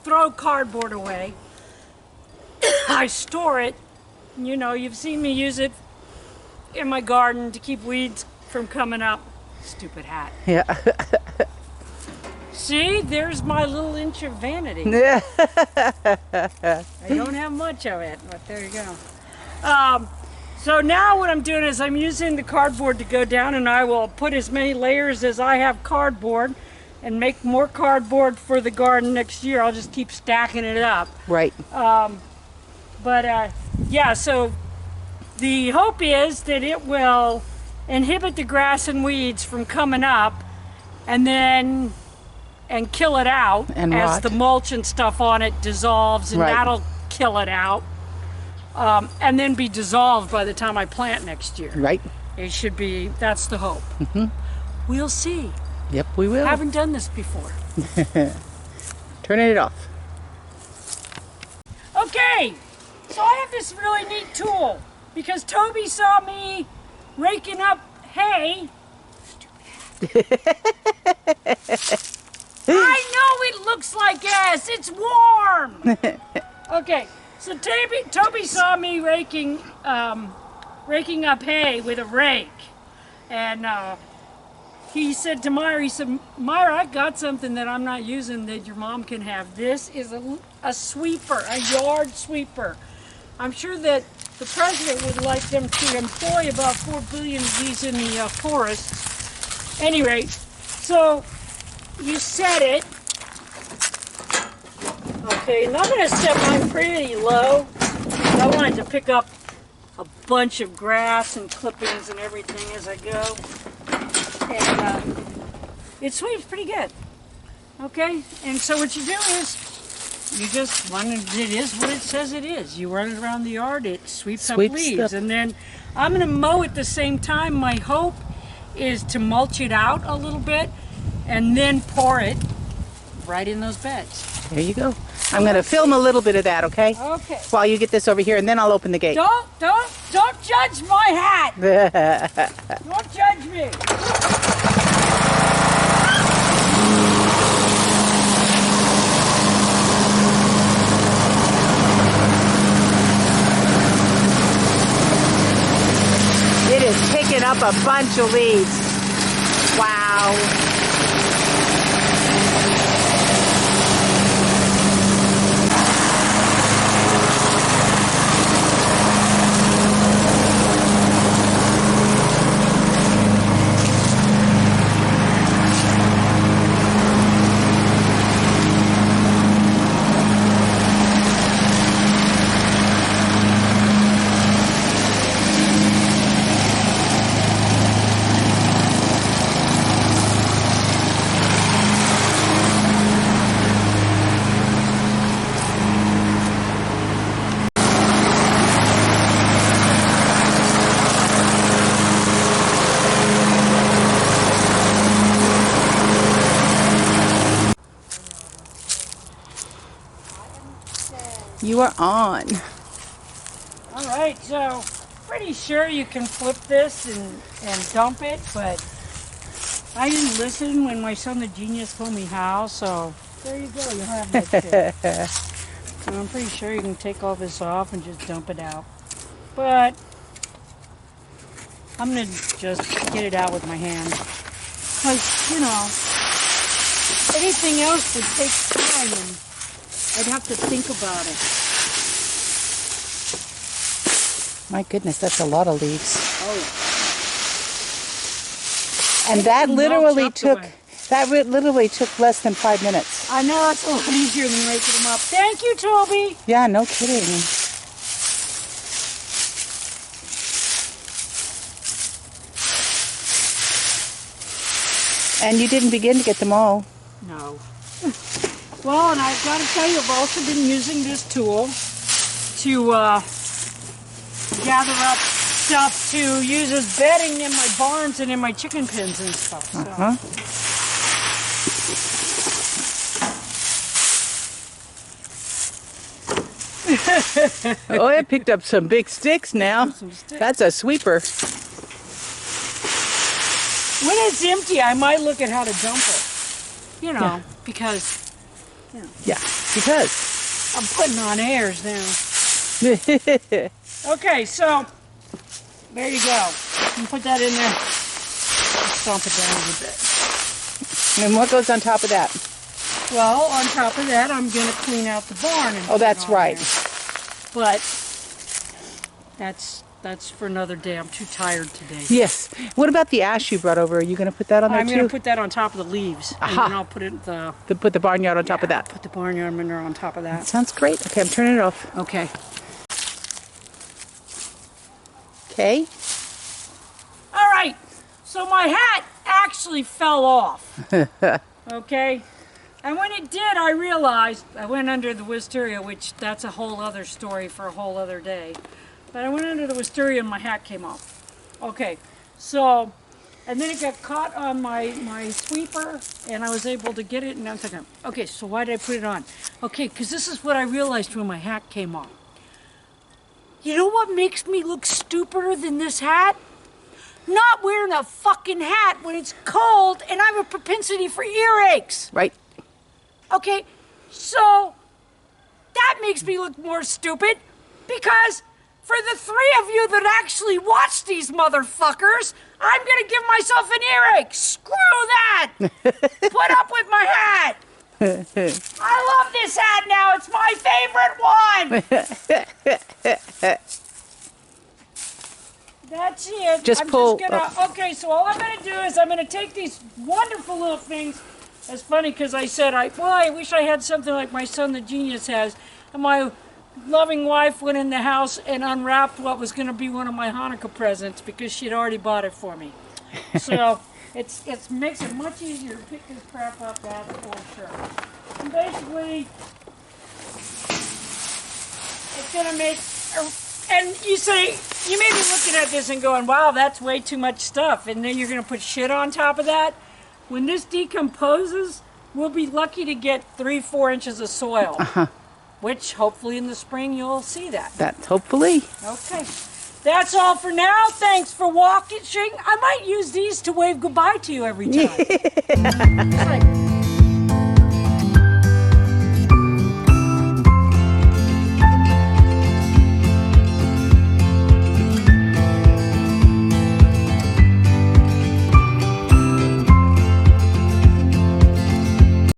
throw cardboard away. I store it. You know, you've seen me use it in my garden to keep weeds from coming up. Stupid hat. Yeah. See, there's my little inch of vanity. Yeah. I don't have much of it, but there you go. So now what I'm doing is I'm using the cardboard to go down, and I will put as many layers as I have cardboard and make more cardboard for the garden next year. I'll just keep stacking it up. Right. Yeah, so the hope is that it will inhibit the grass and weeds from coming up and kill it out And as rot. the mulch and stuff on it dissolves, and Right. that'll kill it out. And then be dissolved by the time I plant next year. Right. It should be, that's the hope. We'll see. Yep, we will. Haven't done this before. Turning it off. Okay, so I have this really neat tool because Toby saw me raking up hay. I know it looks like ass, it's warm. Okay, so Toby saw me raking up hay with a rake, and he said to Myra, he said, Myra, I got something that I'm not using that your mom can have. This is a sweeper, a yard sweeper. I'm sure that the president would like them to employ about 4 billion of these in the forests. Anyway, so you set it. Okay, and I'm going to set mine pretty low. I wanted to pick up a bunch of grass and clippings and everything as I go. And it sweeps pretty good. Okay, and so what you do is you just run it. It is what it says it is. You run it around the yard. It sweeps up leaves, and then I'm going to mow at the same time. My hope is to mulch it out a little bit, and then pour it right in those beds. There you go. I'm going to film a little bit of that, okay? Okay. While you get this over here, and then I'll open the gate. Don't judge my hat. Don't judge me. It is picking up a bunch of leaves. Wow. You are on. All right, so pretty sure you can flip this and dump it, but I didn't listen when my son the genius told me how, so there you go, you have that tip. And I'm pretty sure you can take all this off and just dump it out. But I'm gonna just get it out with my hand. Because, you know, anything else would take time and I'd have to think about it. My goodness, that's a lot of leaves. Oh, And that literally took less than 5 minutes. I know, it's a lot easier than raking them up. Thank you, Toby. Yeah, no kidding. And you didn't begin to get them all. No. Well, and I've got to tell you, I've also been using this tool to gather up stuff to use as bedding in my barns and in my chicken pens and stuff. So. Oh, it picked up some big sticks now. That's a sweeper. When it's empty, I might look at how to dump it. You know, because Yeah, because. I'm putting on airs now. Okay, so there you go. You can put that in there. Stomp it down a little bit. And what goes on top of that? Well, on top of that, I'm going to clean out the barn. And Oh, that's put it on right. there. But that's for another day. I'm too tired today. Yes. What about the ash you brought over? Are you going to put that on there I'm too? going to put that on top of the leaves. Aha. And then I'll put it Put the barnyard on top of that. Put the barnyard manure on top of that. Sounds great. Okay, I'm turning it off. Okay. Okay. All right. So my hat actually fell off. Okay. And when it did, I realized I went under the wisteria, which that's a whole other story for a whole other day. But I went under the wisteria and my hat came off. Okay. So, and then it got caught on my sweeper and I was able to get it and I'm thinking, okay, so why did I put it on? Okay, because this is what I realized when my hat came off. You know what makes me look stupider than this hat? Not wearing a fucking hat when it's cold and I have a propensity for earaches. Right. Okay, so that makes me look more stupid because for the three of you that actually watch these motherfuckers, I'm gonna give myself an earache. Screw that! Put up with my hat. I love this hat now. It's my favorite one. That's it. Just I'm pull Just gonna, okay, so all I'm gonna do is I'm gonna take these wonderful little things. It's funny because I said, I wish I had something like my son the genius has. And my loving wife went in the house and unwrapped what was going to be one of my Hanukkah presents because she had already bought it for me. So it makes it much easier to pick this crap up, that's for sure. And basically, it's going to make, and you may be looking at this and going, wow, that's way too much stuff. And then you're going to put shit on top of that. When this decomposes, we'll be lucky to get 3-4 inches of soil, which hopefully in the spring you'll see that. That's hopefully. Okay, that's all for now. Thanks for watching. I might use these to wave goodbye to you every time. It's like,